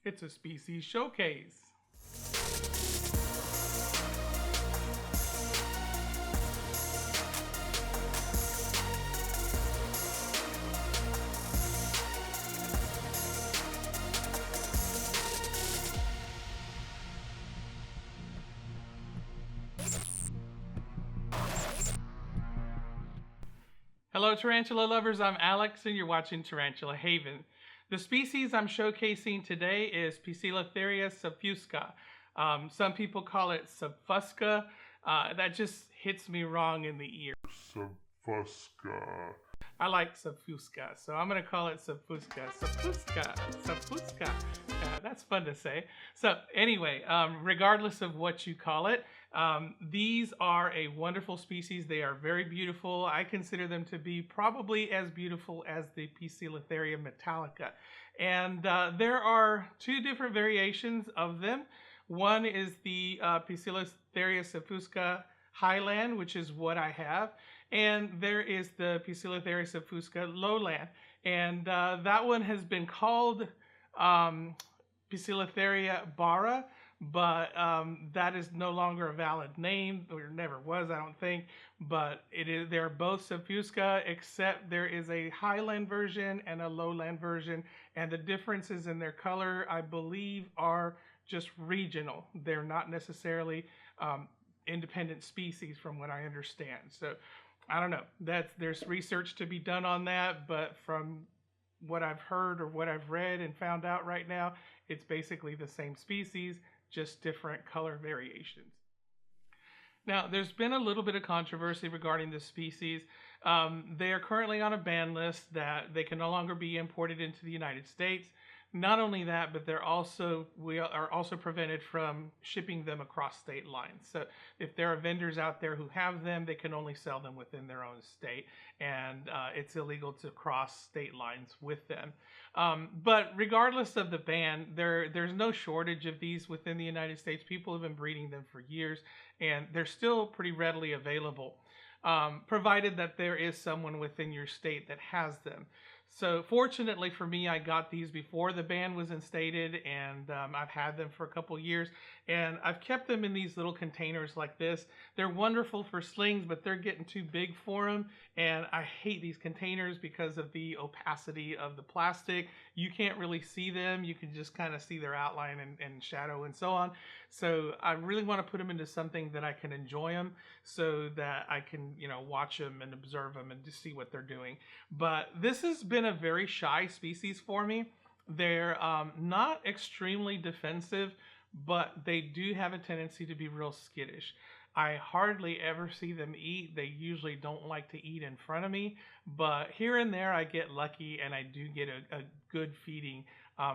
It's a species showcase. Hello, tarantula lovers. I'm Alex, and you're watching Tarantula Haven. The species I'm showcasing today is Poecilotheria subfusca. Some people call it subfusca. That just hits me wrong in the ear. Subfusca. I like subfusca, so I'm going to call it subfusca. Subfusca. Subfusca. That's fun to say. So anyway, regardless of what you call it, these are a wonderful species. They are very beautiful. I consider them to be probably as beautiful as the Poecilotheria metallica. And there are two different variations of them. One is the Poecilotheria subfusca highland, which is what I have. And there is the Poecilotheria subfusca lowland. And that one has been called Poecilotheria bara, but that is no longer a valid name, or never was, I don't think. But it is. They're both subfusca, except there is a highland version and a lowland version, and the differences in their color, I believe, are just regional. They're not necessarily independent species, from what I understand. So I don't know. There's research to be done on that, but from what I've heard or what I've read and found out right now, it's basically the same species, just different color variations. Now, there's been a little bit of controversy regarding this species. They are currently on a ban list that they can no longer be imported into the United States. Not only that, but we are also prevented from shipping them across state lines. So if there are vendors out there who have them, they can only sell them within their own state, and it's illegal to cross state lines with them. But regardless of the ban, there's no shortage of these within the United States. People have been breeding them for years, and they're still pretty readily available, provided that there is someone within your state that has them. So fortunately for me, I got these before the ban was instated, and I've had them for a couple years, and I've kept them in these little containers like this. They're wonderful for slings, but they're getting too big for them, and I hate these containers because of the opacity of the plastic. You can't really see them. You can just kind of see their outline and shadow and so on. So I really want to put them into something that I can enjoy them, so that I can, watch them and observe them and just see what they're doing. But this has been a very shy species for me. They're not extremely defensive, but they do have a tendency to be real skittish. I hardly ever see them eat. They usually don't like to eat in front of me, but here and there I get lucky, and I do get a good feeding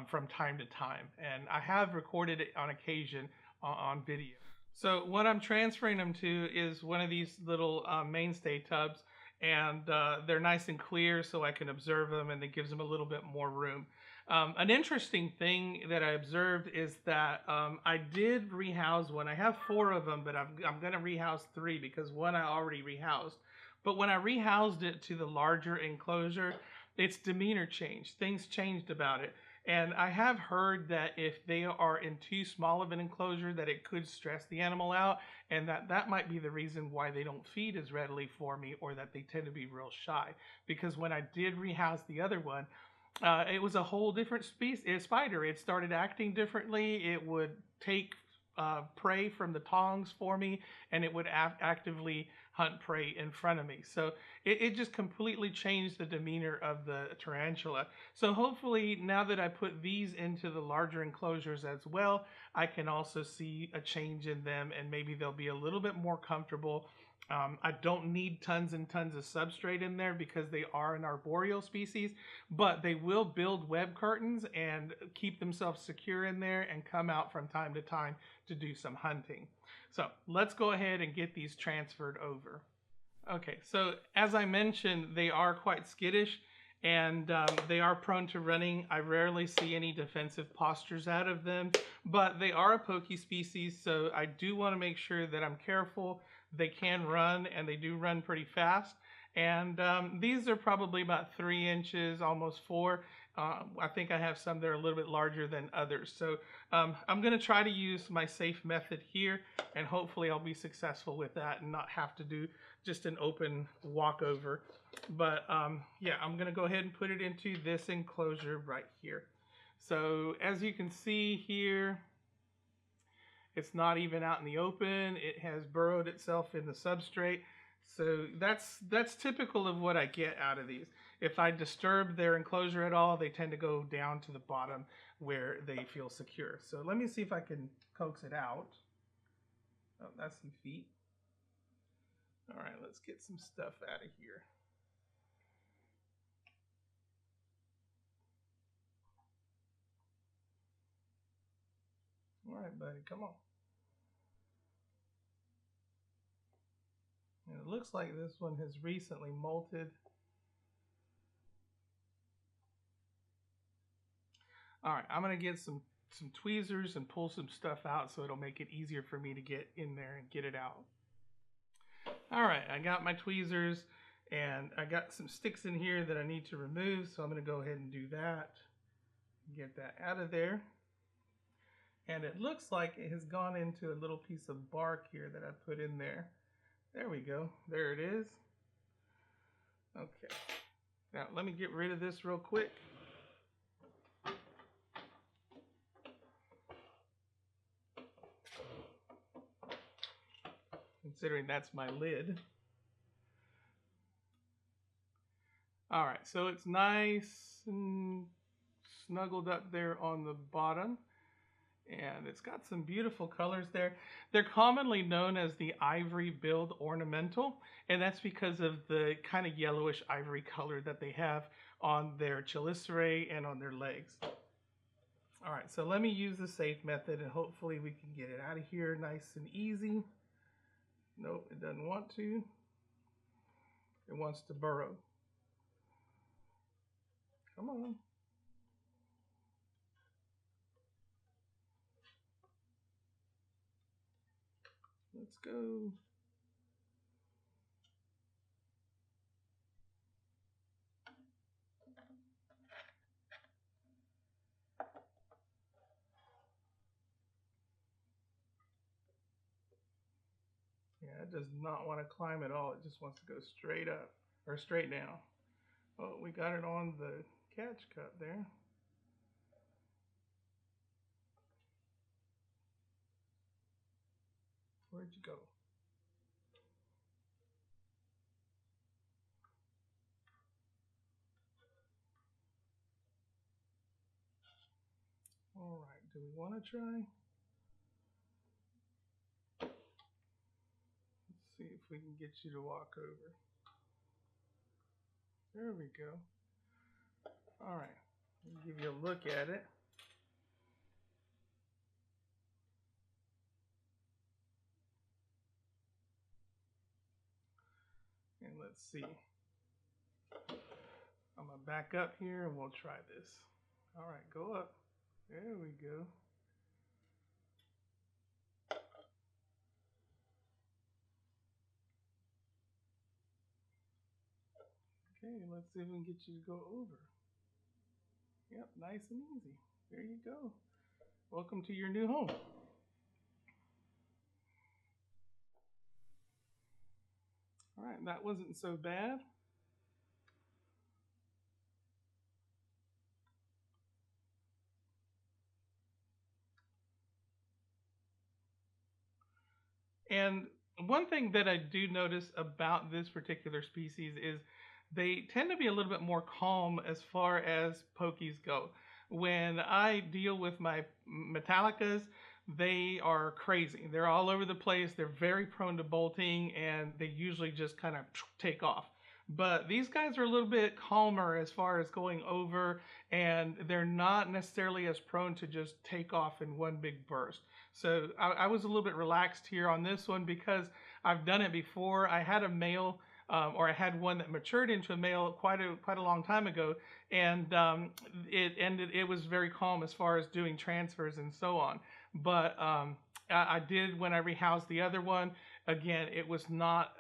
from time to time. And I have recorded it on occasion on video. So what I'm transferring them to is one of these little mainstay tubs, and they're nice and clear, so I can observe them, and it gives them a little bit more room. An interesting thing that I observed is that I did rehouse one. I have 4 of them, but I'm going to rehouse 3 because one I already rehoused. But when I rehoused it to the larger enclosure, its demeanor changed. Things changed about it. And I have heard that if they are in too small of an enclosure, that it could stress the animal out, and that might be the reason why they don't feed as readily for me, or that they tend to be real shy. Because when I did rehouse the other one, it was a whole different spider. It started acting differently. It would take prey from the tongs for me, and it would actively hunt prey in front of me. So it just completely changed the demeanor of the tarantula. So hopefully, now that I put these into the larger enclosures as well, I can also see a change in them, and maybe they'll be a little bit more comfortable. I don't need tons and tons of substrate in there because they are an arboreal species, but they will build web curtains and keep themselves secure in there and come out from time to time to do some hunting. So let's go ahead and get these transferred over. Okay, so as I mentioned, they are quite skittish, and they are prone to running. I rarely see any defensive postures out of them, but they are a pokey species, so I do want to make sure that I'm careful. They can run, and they do run pretty fast. And these are probably about 3 inches, almost 4. I think I have some that are a little bit larger than others. So I'm going to try to use my safe method here, and hopefully I'll be successful with that and not have to do just an open walkover. But yeah, I'm going to go ahead and put it into this enclosure right here. So as you can see here, it's not even out in the open. It has burrowed itself in the substrate. So that's typical of what I get out of these. If I disturb their enclosure at all, they tend to go down to the bottom where they feel secure. So let me see if I can coax it out. Oh, that's some feet. All right, let's get some stuff out of here. All right, buddy, come on. And it looks like this one has recently molted. All right, I'm gonna get some tweezers and pull some stuff out so it'll make it easier for me to get in there and get it out. All right, I got my tweezers and I got some sticks in here that I need to remove, so I'm gonna go ahead and do that. Get that out of there. And it looks like it has gone into a little piece of bark here that I put in there. There we go, there it is. Okay, now let me get rid of this real quick. Considering that's my lid. All right, so it's nice and snuggled up there on the bottom, and it's got some beautiful colors there. They're commonly known as the ivory-billed ornamental, and that's because of the kind of yellowish ivory color that they have on their chelicerae and on their legs. All right, so let me use the safe method, and hopefully we can get it out of here nice and easy. Nope, it doesn't want to. It wants to burrow. Come on. Let's go. Yeah, it does not want to climb at all. It just wants to go straight up or straight down. Oh, we got it on the catch cut there. Where'd you go? All right, do we want to try? Let's see if we can get you to walk over. There we go. All right, let me give you a look at it. And let's see. I'm gonna back up here and we'll try this. All right, go up. There we go. Okay, let's see if we can get you to go over. Yep, nice and easy. There you go. Welcome to your new home. All right, that wasn't so bad. And one thing that I do notice about this particular species is they tend to be a little bit more calm as far as pokies go. When I deal with my Metallicas, they are crazy. They're all over the place. They're very prone to bolting, and they usually just kind of take off. But these guys are a little bit calmer as far as going over, and they're not necessarily as prone to just take off in one big burst. So I was a little bit relaxed here on this one because I've done it before. I had a male, or I had one that matured into a male quite a long time ago, and it was very calm as far as doing transfers and so on. But I did when I rehoused the other one. Again, it was not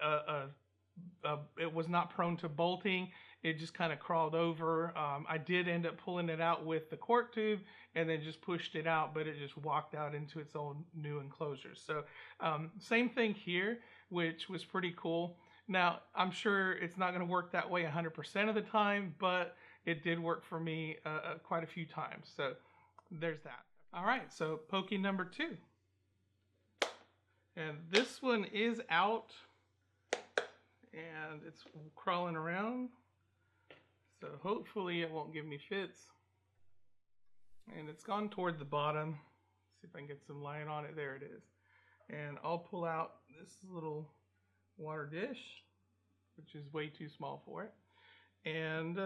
it was not prone to bolting, it just kind of crawled over. I did end up pulling it out with the cork tube and then just pushed it out, but it just walked out into its own new enclosure. So same thing here, which was pretty cool. Now, I'm sure it's not going to work that way 100% of the time, but it did work for me quite a few times. So there's that. All right, so Poke number 2. And this one is out and it's crawling around. So hopefully it won't give me fits. And it's gone toward the bottom. Let's see if I can get some light on it. There it is. And I'll pull out this little water dish, which is way too small for it. And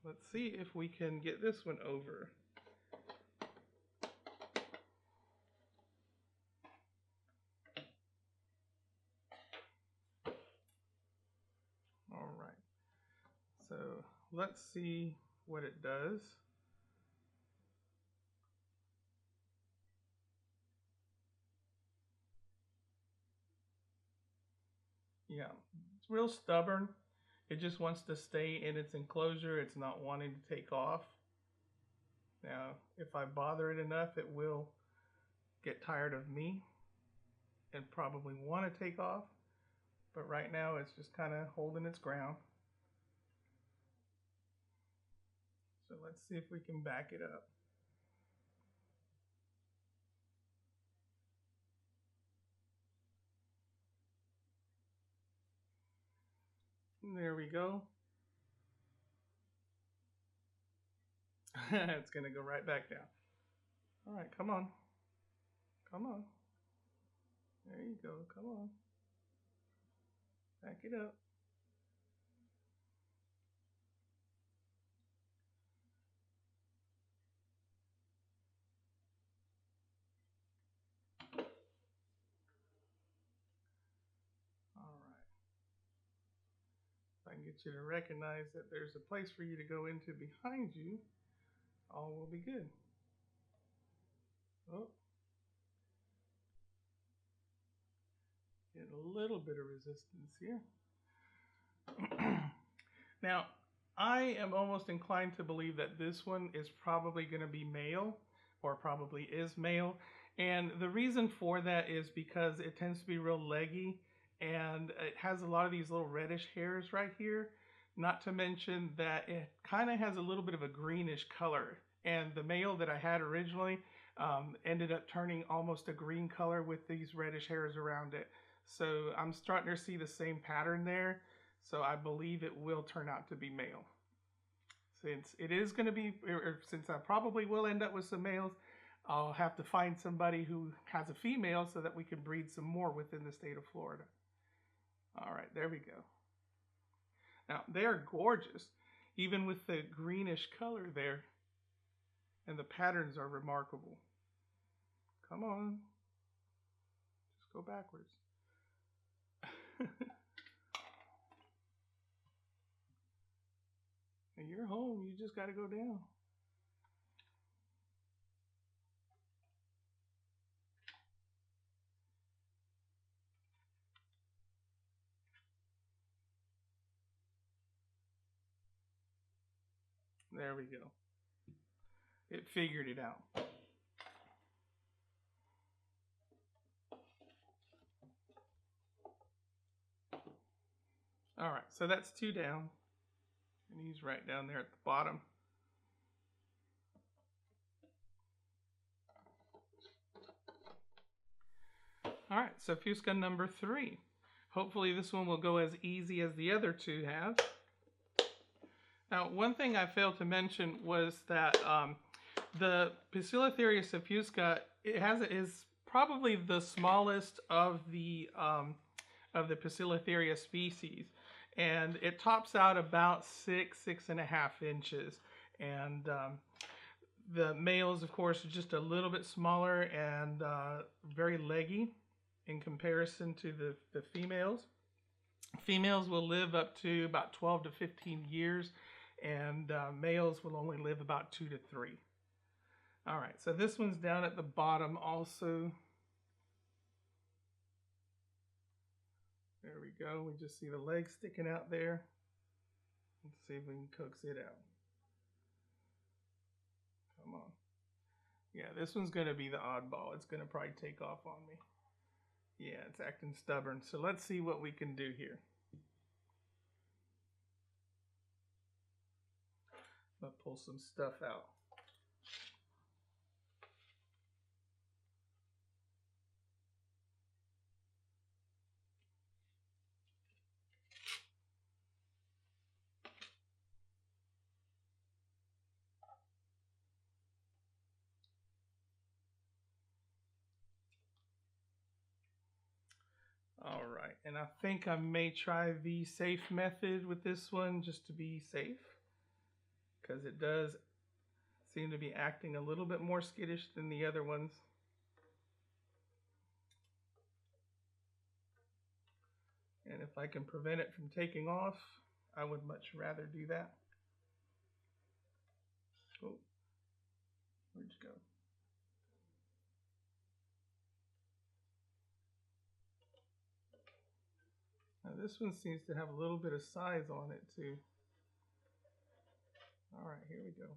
let's see if we can get this one over. All right. So let's see what it does. Yeah, it's real stubborn. It just wants to stay in its enclosure. It's not wanting to take off. Now, if I bother it enough, it will get tired of me and probably want to take off. But right now, it's just kind of holding its ground. So let's see if we can back it up. There we go. It's going to go right back down. All right, come on. Come on. There you go. Come on. Back it up. All right. If I can get you to recognize that there's a place for you to go into behind you, all will be good. Oh, get a little bit of resistance here. Now, I am almost inclined to believe that this one is probably going to be male, or probably is male. And the reason for that is because it tends to be real leggy and it has a lot of these little reddish hairs right here. Not to mention that it kind of has a little bit of a greenish color. And the male that I had originally ended up turning almost a green color with these reddish hairs around it. So I'm starting to see the same pattern there. So I believe it will turn out to be male. Since it is going to be, or since I probably will end up with some males, I'll have to find somebody who has a female so that we can breed some more within the state of Florida. All right, there we go. Now, they are gorgeous, even with the greenish color there. And the patterns are remarkable. Come on. Just go backwards. And you're home. You just got to go down. There we go. It figured it out. All right, so that's 2 down. And he's right down there at the bottom. All right, so Fusca number 3. Hopefully this one will go as easy as the other 2 have. Now, one thing I failed to mention was that the Poecilotheria subfusca is probably the smallest of the Poecilotheria species, and it tops out about 6.5 inches, and the males, of course, are just a little bit smaller and very leggy in comparison to the females. Females will live up to about 12 to 15 years, and males will only live about 2 to 3. All right, so this one's down at the bottom also. There we go. We just see the legs sticking out there. Let's see if we can coax it out. Come on. Yeah, this one's going to be the oddball. It's going to probably take off on me. Yeah, it's acting stubborn. So let's see what we can do here. I'll pull some stuff out. All right, and I think I may try the safe method with this one just to be safe, because it does seem to be acting a little bit more skittish than the other ones. And if I can prevent it from taking off, I would much rather do that. Oh, where'd you go? Now this one seems to have a little bit of size on it too. All right, here we go.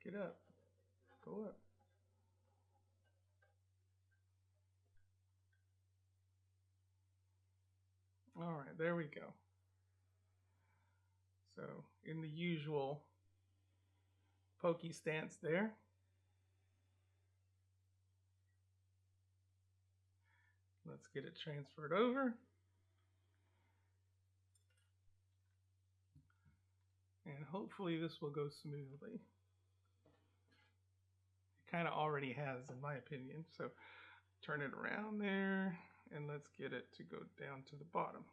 Get up. Go up. All right, there we go. So in the usual pokey stance there. Let's get it transferred over. And hopefully this will go smoothly. It kind of already has, in my opinion. So turn it around there, and let's get it to go down to the bottom.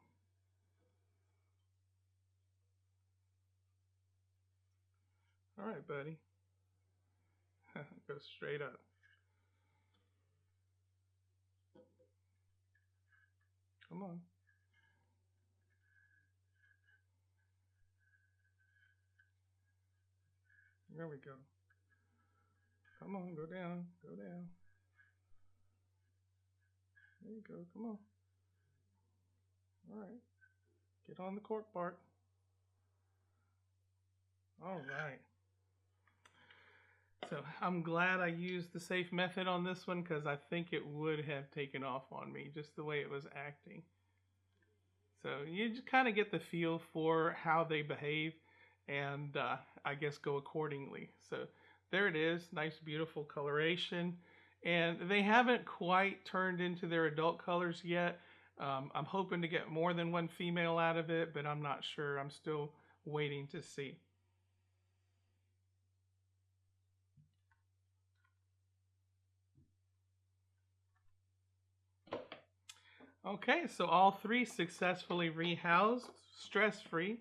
All right, buddy. Go straight up. Come on. There we go. Come on, go down, go down. There you go, come on. All right. Get on the cork bark. All right. So I'm glad I used the safe method on this one, because I think it would have taken off on me just the way it was acting. So you just kind of get the feel for how they behave, and I guess go accordingly. So there it is, nice beautiful coloration, and they haven't quite turned into their adult colors yet. I'm hoping to get more than one female out of it, but I'm not sure. I'm still waiting to see. Okay, so all three successfully rehoused, stress-free.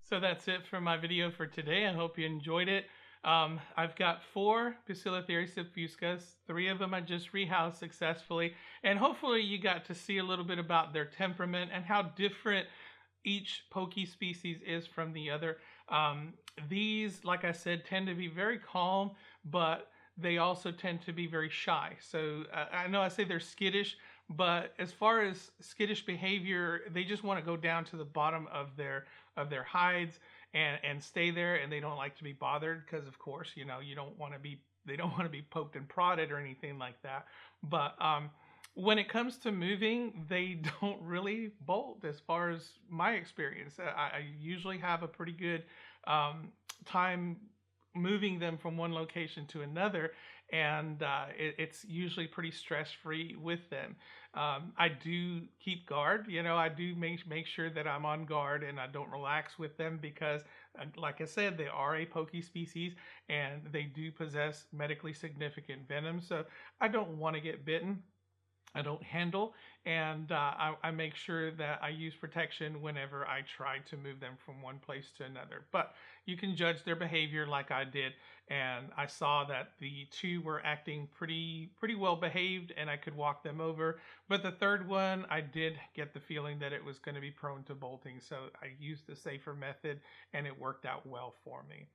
So that's it for my video for today. I hope you enjoyed it. I've got 4 Poecilotheria subfuscas. 3 of them I just rehoused successfully. And hopefully you got to see a little bit about their temperament and how different each pokey species is from the other. These, like I said, tend to be very calm, but they also tend to be very shy. So I know I say they're skittish, but as far as skittish behavior, they just want to go down to the bottom of their hides and stay there, and they don't like to be bothered because, of course, you know, they don't want to be poked and prodded or anything like that. But when it comes to moving, they don't really bolt, as far as my experience. I usually have a pretty good time moving them from one location to another, and it's usually pretty stress-free with them. I do keep guard, you know, I do make sure that I'm on guard and I don't relax with them, because like I said, they are a pokey species and they do possess medically significant venom, so I don't want to get bitten. I don't handle, and I make sure that I use protection whenever I try to move them from one place to another. But you can judge their behavior like I did, and I saw that the 2 were acting pretty well behaved, and I could walk them over. But the 3rd one, I did get the feeling that it was going to be prone to bolting, so I used the safer method, and it worked out well for me.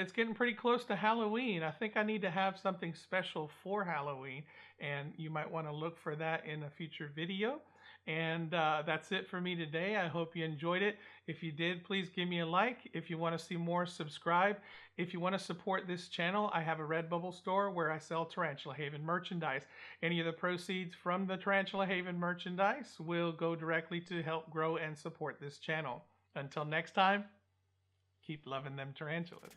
It's getting pretty close to Halloween. I think I need to have something special for Halloween, and you might want to look for that in a future video. And that's it for me today. I hope you enjoyed it. If you did, please give me a like. If you want to see more, subscribe. If you want to support this channel, I have a Redbubble store where I sell Tarantula Haven merchandise. Any of the proceeds from the Tarantula Haven merchandise will go directly to help grow and support this channel. Until next time, keep loving them tarantulas.